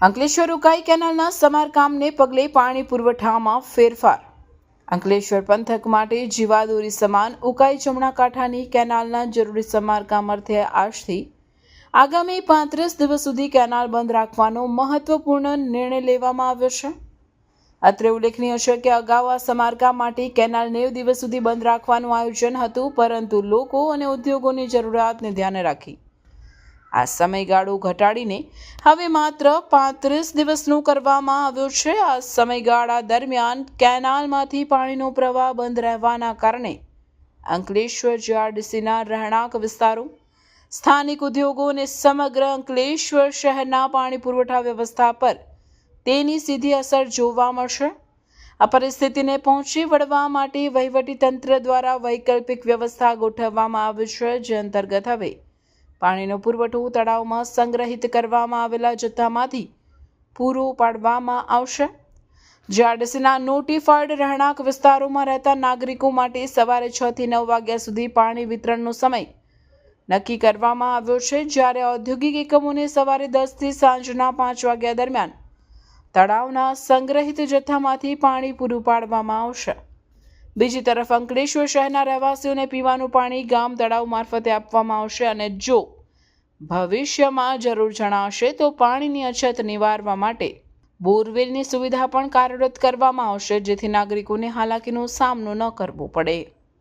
અંકલેશ્વર ઉકાઈ કેનાલના સમારકામને પગલે પાણી પુરવઠામાં ફેરફાર. અંકલેશ્વર પંથક માટે જીવાદોરી સમાન ઉકાઈ જમણા કાંઠાની કેનાલના જરૂરી સમારકામ અર્થે આજથી આગામી 35 દિવસ સુધી કેનાલ બંધ રાખવાનો મહત્વપૂર્ણ નિર્ણય લેવામાં આવ્યો છે. અત્રે ઉલ્લેખનીય છે કે અગાઉ આ સમારકામ માટે કેનાલ 90 દિવસ સુધી બંધ રાખવાનું આયોજન હતું, પરંતુ લોકો અને ઉદ્યોગોની જરૂરિયાતને ધ્યાને રાખી આ સમયગાળો ઘટાડીને હવે માત્ર 35 દિવસનું કરવામાં આવ્યો છે. આ સમયગાળા દરમિયાન કેનાલમાંથી પાણીનો પ્રવાહ બંધ રહેવાના કારણે અંકલેશ્વર જીઆરડીસીના રહેણાંક વિસ્તારો, સ્થાનિક ઉદ્યોગો અને સમગ્ર અંકલેશ્વર શહેરના પાણી પુરવઠા વ્યવસ્થા પર તેની સીધી અસર જોવા મળશે. આ પરિસ્થિતિને પહોંચી વળવા માટે વહીવટીતંત્ર દ્વારા વૈકલ્પિક વ્યવસ્થા ગોઠવવામાં આવી છે, જે અંતર્ગત હવે પાણીનો પુરવઠો તળાવમાં સંગ્રહિત કરવામાં આવેલા જથ્થામાંથી પૂરો પાડવામાં આવશે. જીઆરડીસીના નોટિફાઈડ રહેણાંક વિસ્તારોમાં રહેતા નાગરિકો માટે સવારે 6 થી 9 વાગ્યા સુધી પાણી વિતરણનો સમય નક્કી કરવામાં આવ્યો છે, જ્યારે ઔદ્યોગિક એકમોને સવારે 10 થી સાંજના 5 વાગ્યા દરમિયાન તળાવના સંગ્રહિત જથ્થામાંથી પાણી પૂરું પાડવામાં આવશે. બીજી તરફ અંકલેશ્વર શહેરના રહેવાસીઓને પીવાનું પાણી ગામ તળાવ મારફતે આપવામાં આવશે અને જો ભવિષ્યમાં જરૂર જણાશે તો પાણીની અછત નિવારવા માટે બોરવેલની સુવિધા પણ કાર્યરત કરવામાં આવશે, જેથી નાગરિકોને હાલાકીનો સામનો ન કરવો પડે.